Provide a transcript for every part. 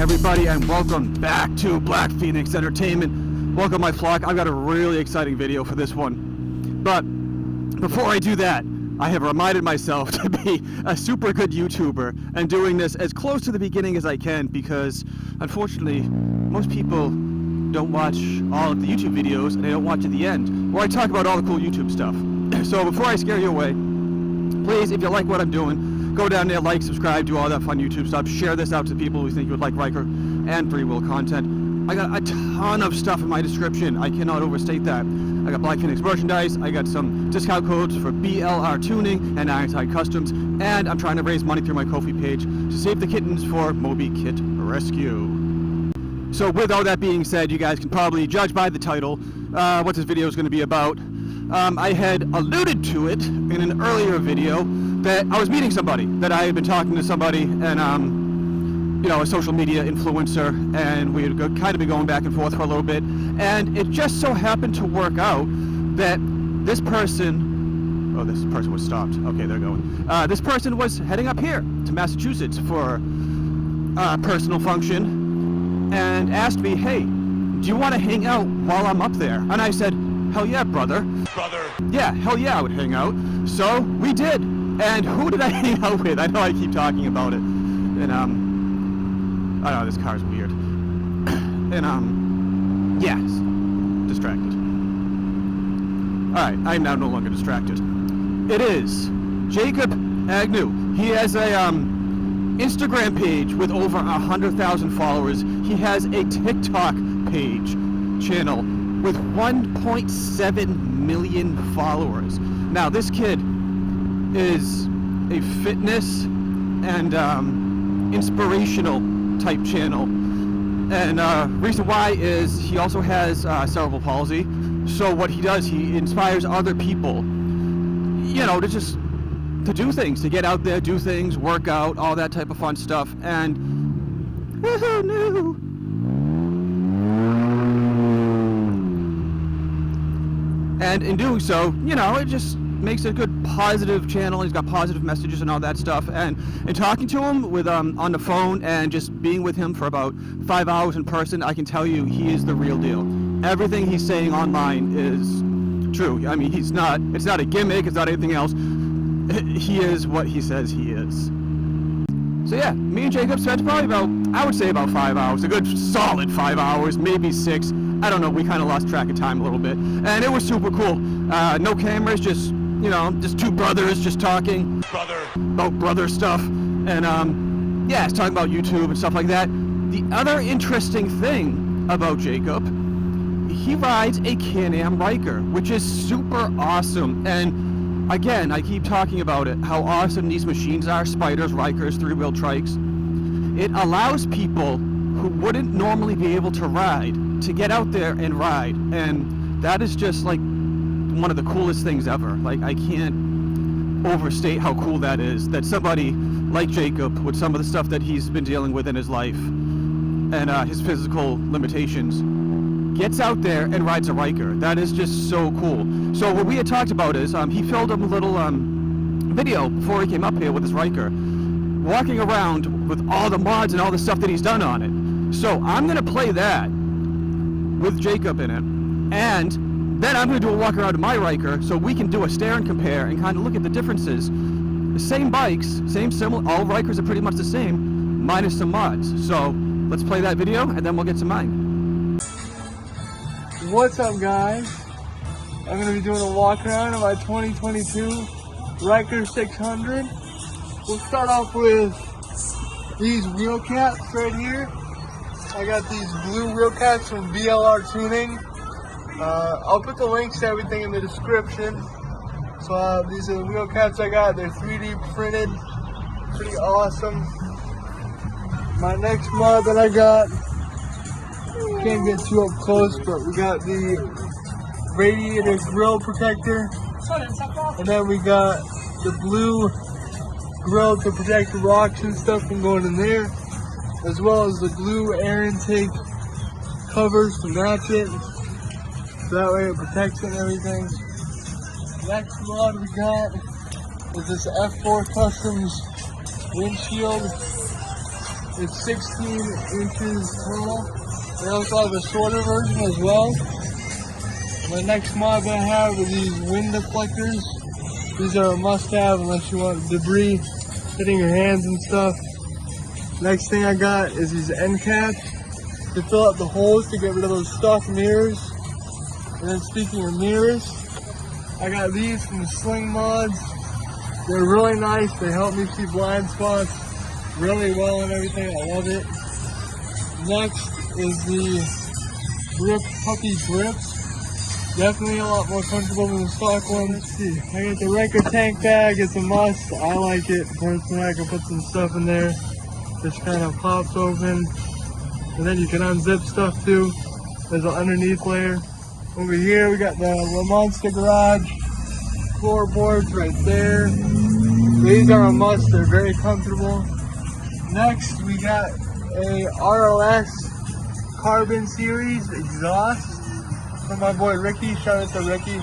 everybody, and welcome back to Blackphoenix Entertainment. Welcome my flock. I've got a really exciting video for this one. But before I do that, I have reminded myself to be a super good YouTuber and doing this as close to the beginning as I can, because unfortunately most people don't watch all of the YouTube videos and they don't watch at the end where I talk about all the cool YouTube stuff. So before I scare you away, please, if you like what I'm doing, go down there, like, subscribe, do all that fun YouTube stuff. Share this out to people who think you would like Ryker and Treal content. I got a ton of stuff in my description. I cannot overstate that. I got Blackphoenix merchandise. I got some discount codes for BLRtuning and Ironside Customs. And I'm trying to raise money through my Ko-fi page to save the kittens for Moby Kit Rescue. So with all that being said, you guys can probably judge by the title what this video is going to be about. I had alluded to it in an earlier video that I was meeting somebody, that I had been talking to somebody, and you know, a social media influencer, and we had kind of been going back and forth for a little bit, and it just so happened to work out that this person, oh, this person was stopped, okay, they're going, this person was heading up here to Massachusetts for a personal function, and asked me, hey, do you want to hang out while I'm up there? And I said, hell yeah, brother. Yeah, hell yeah, I would hang out. So we did. And who did I hang out with? I know I keep talking about it. And I don't know, this car's weird. And yes, distracted. Alright, I'm now no longer distracted. It is Jacob Agnew. He has a Instagram page with over 100,000 followers. He has a TikTok page channel with 1.7 million followers. Now this kid is a fitness and inspirational type channel, and reason why is he also has cerebral palsy. So what he does, he inspires other people, you know, to do things, to get out there, do things, work out, all that type of fun stuff. And oh no. And in doing so, you know, it just makes a good positive channel. He's got positive messages and all that stuff. And in talking to him with on the phone and just being with him for about 5 hours in person, I can tell you he is the real deal. Everything he's saying online is true. I mean, it's not a gimmick, it's not anything else. He is what he says he is. So yeah, me and Jacob spent probably about, I would say about 5 hours, a good solid 5 hours, maybe 6. I don't know, we kind of lost track of time a little bit. And it was super cool. No cameras, just, you know, just two brothers just talking about brother stuff. And yeah, it's talking about YouTube and stuff like that. The other interesting thing about Jacob, he rides a Can Am Ryker, which is super awesome. And again, I keep talking about it, how awesome these machines are, Spyders, Rykers, three-wheel trikes. It allows people who wouldn't normally be able to ride to get out there and ride, and that is just like one of the coolest things ever. Like, I can't overstate how cool that is, that somebody like Jacob, with some of the stuff that he's been dealing with in his life and his physical limitations, gets out there and rides a Ryker. That is just so cool. So what we had talked about is he filmed a little video before he came up here with his Ryker, walking around with all the mods and all the stuff that he's done on it. So I'm gonna play that with Jacob in it, and then I'm going to do a walk around in my Ryker so we can do a stare and compare and kind of look at the differences. The same bikes, similar, all Rykers are pretty much the same, minus some mods. So let's play that video and then we'll get to mine. What's up, guys? I'm going to be doing a walk around of my 2022 Ryker 600. We'll start off with these wheel caps right here. I got these blue wheel caps from BLRtuning. I'll put the links to everything in the description. So these are the wheel caps I got. They're 3D printed. Pretty awesome. My next mod that I got, can't get too up close, but we got the radiator grill protector. And then we got the blue grill to protect the rocks and stuff from going in there, as well as the blue air intake covers to match it, so that way it protects it and everything. Next mod we got is this F4 Customs windshield. It's 16 inches tall. They also have a shorter version as well. The next mod that I have are these wind deflectors. These are a must-have unless you want debris hitting your hands and stuff. Next thing I got is these end caps to fill up the holes to get rid of those stock mirrors. And then speaking of mirrors, I got these from slingmods. They're really nice. They help me see blind spots really well and everything. I love it. Next is the Grip Puppy Grips. Definitely a lot more comfortable than the stock one. Let's see. I got the Ryker tank bag. It's a must. I like it personally. I can put some stuff in there. Just kind of pops open. And then you can unzip stuff too. There's an underneath layer. Over here we got the Monster Garage floorboards right there. These are a must. They're very comfortable. Next we got a ROS Carbon Series exhaust from my boy Ricky. Shout out to Ricky.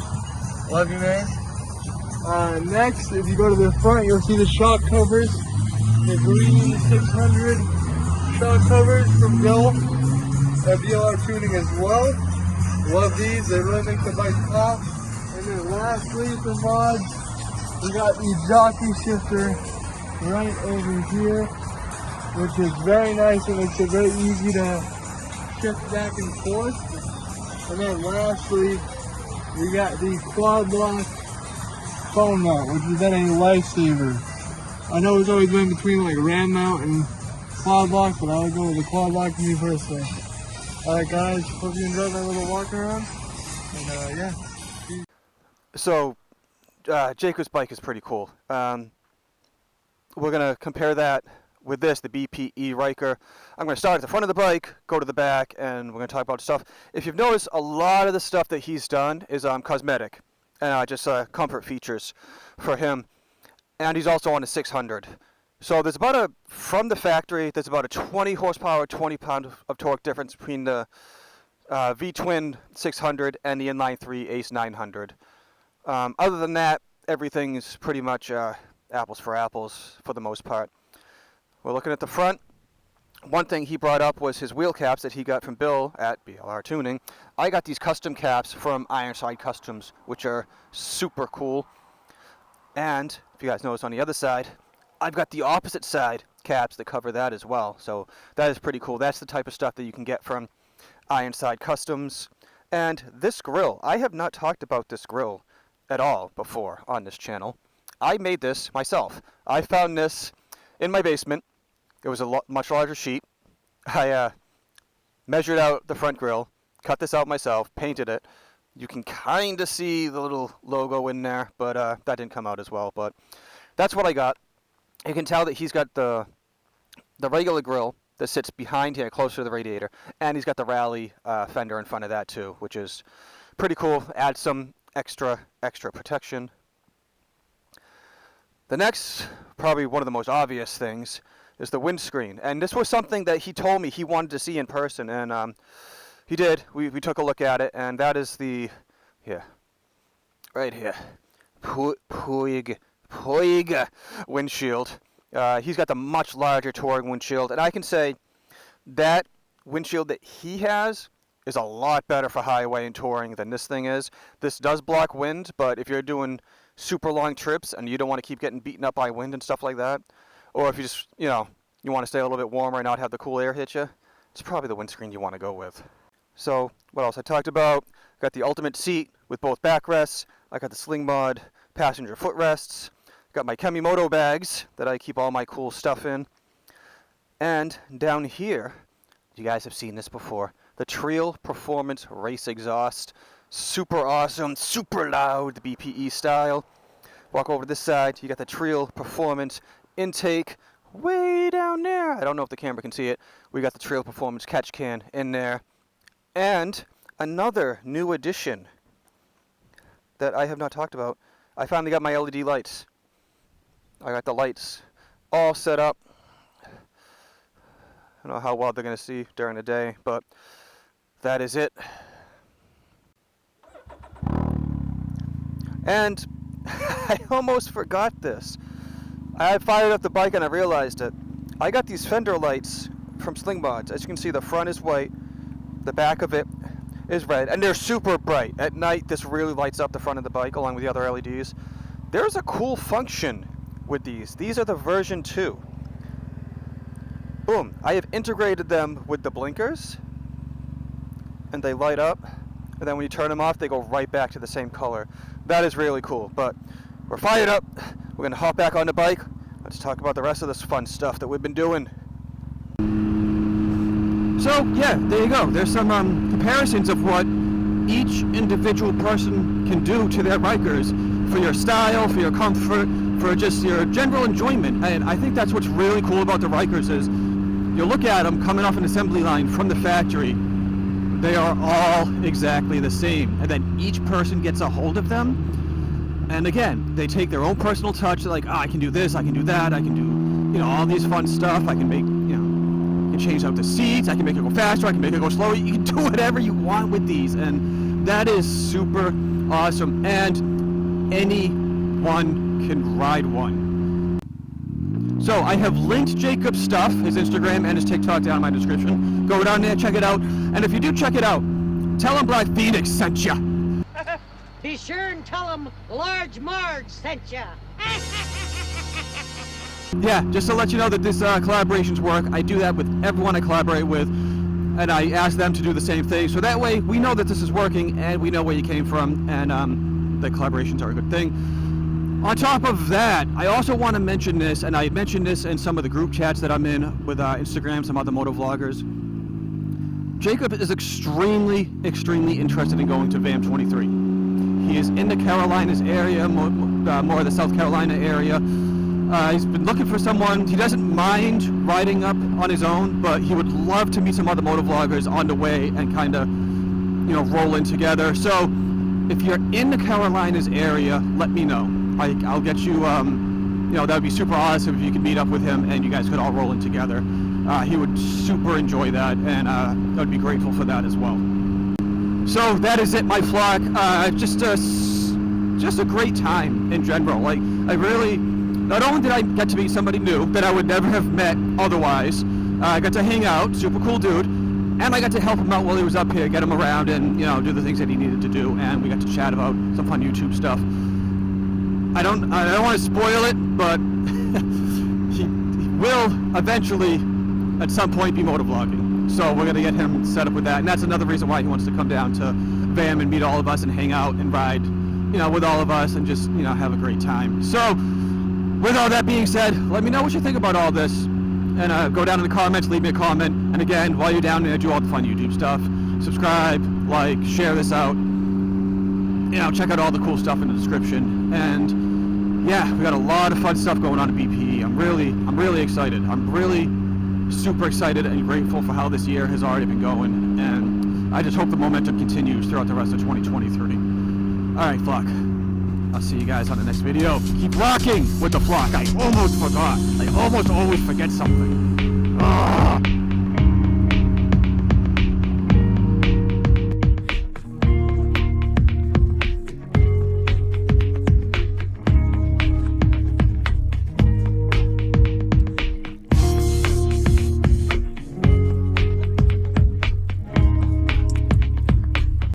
Love you, man. Next, if you go to the front, you'll see the shock covers. The green 600 shock covers from Bill at BLRtuning as well. Love these. They really make the bike pop. And then lastly, for mods, we got the jockey shifter right over here, which is very nice. It makes it very easy to shift back and forth. And then lastly, we got the quad block phone mount, which has been a lifesaver. I know it's always been between like ram mount and quad block, but I would go with the quad block for me personally. Alright guys, hope you enjoyed my little walk around. And yeah. So, Jacob's bike is pretty cool. We're going to compare that with this, the BPE Ryker. I'm going to start at the front of the bike, go to the back, and we're going to talk about stuff. If you've noticed, a lot of the stuff that he's done is cosmetic, and just comfort features for him. And he's also on a 600. So there's about from the factory, there's about a 20 horsepower, 20 pound of torque difference between the V-twin 600 and the inline 3 Ace 900. Other than that, everything's pretty much apples for apples for the most part. We're looking at the front. One thing he brought up was his wheel caps that he got from Bill at BLRtuning. I got these custom caps from Ironside Customs, which are super cool. And if you guys notice on the other side, I've got the opposite side caps that cover that as well. So that is pretty cool. That's the type of stuff that you can get from Ironside Customs. And this grill, I have not talked about this grill at all before on this channel. I made this myself. I found this in my basement. It was a much larger sheet. I measured out the front grill, cut this out myself, painted it. You can kind of see the little logo in there, but that didn't come out as well. But that's what I got. You can tell that he's got the regular grill that sits behind here, closer to the radiator, and he's got the rally fender in front of that too, which is pretty cool. Adds some extra protection. The next, probably one of the most obvious things, is the windscreen. And this was something that he told me he wanted to see in person, and he did. We took a look at it, and that is the, right here, Puig windshield. He's got the much larger touring windshield, and I can say that windshield that he has is a lot better for highway and touring than this thing is. This does block wind, but if you're doing super long trips and you don't want to keep getting beaten up by wind and stuff like that, or if you just, you want to stay a little bit warmer and not have the cool air hit you, it's probably the windscreen you want to go with. So, what else I talked about? Got the ultimate seat with both backrests. I got the slingmod passenger footrests. Got my Kemimoto bags that I keep all my cool stuff in. And down here, you guys have seen this before, the Treal Performance Race Exhaust. Super awesome, super loud, the BPE style. Walk over to this side, you got the Treal Performance intake way down there. I don't know if the camera can see it. We got the Treal Performance catch can in there. And another new addition that I have not talked about, I finally got my LED lights. I got the lights all set up. I don't know how well they're going to see during the day, but that is it. And I almost forgot this. I fired up the bike and I realized it. I got these fender lights from Slingmods. As you can see, the front is white, the back of it is red, and they're super bright. At night, this really lights up the front of the bike along with the other LEDs. There's a cool function with these. These are the version 2. Boom. I have integrated them with the blinkers, and they light up, and then when you turn them off, they go right back to the same color. That is really cool. But we're fired up. We're going to hop back on the bike. Let's talk about the rest of this fun stuff that we've been doing. So, yeah, there you go. There's some comparisons of what each individual person can do to their Rykers for your style, for your comfort, for just your general enjoyment. And I think that's what's really cool about the Rykers is you look at them coming off an assembly line from the factory, they are all exactly the same. And then each person gets a hold of them. And again, they take their own personal touch. They're like, oh, I can do this, I can do that, I can do, all these fun stuff. I can make, I can change out the seats, I can make it go faster, I can make it go slower. You can do whatever you want with these. And that is super awesome. And anyone can ride one. So I have linked Jacob's stuff, his Instagram and his TikTok down in my description. Go down there, check it out. And if you do check it out, tell him Blackphoenix sent ya. Be sure and tell him Large Marge sent ya. Yeah, just to let you know that this collaborations work. I do that with everyone I collaborate with, and I ask them to do the same thing. So that way, we know that this is working, and we know where you came from, and the collaborations are a good thing. On top of that, I also want to mention this, and I mentioned this in some of the group chats that I'm in with Instagram, some other moto vloggers. Jacob is extremely, extremely interested in going to VAM 23. He is in the Carolinas area, more of the South Carolina area. He's been looking for someone. He doesn't mind riding up on his own, but he would love to meet some other moto vloggers on the way and kind of, roll in together. So if you're in the Carolinas area, let me know. I'll get you, that would be super awesome if you could meet up with him and you guys could all roll in together. He would super enjoy that, and I would be grateful for that as well. So that is it, my flock. Just a great time in general. Like, I really, not only did I get to meet somebody new that I would never have met otherwise, I got to hang out, super cool dude, and I got to help him out while he was up here, get him around and, do the things that he needed to do, and we got to chat about some fun YouTube stuff. I don't want to spoil it, but he will eventually, at some point, be motovlogging. So we're going to get him set up with that, and that's another reason why he wants to come down to VAM and meet all of us and hang out and ride, with all of us and just, have a great time. So, with all that being said, let me know what you think about all this, and go down in the comments, leave me a comment, and again, while you're down there, do all the fun YouTube stuff. Subscribe, like, share this out, check out all the cool stuff in the description, and yeah, we got a lot of fun stuff going on at BPE. I'm really excited. I'm really super excited and grateful for how this year has already been going, and I just hope the momentum continues throughout the rest of 2023. Alright, flock, I'll see you guys on the next video. Keep rocking with the flock. I almost forgot. I almost always forget something.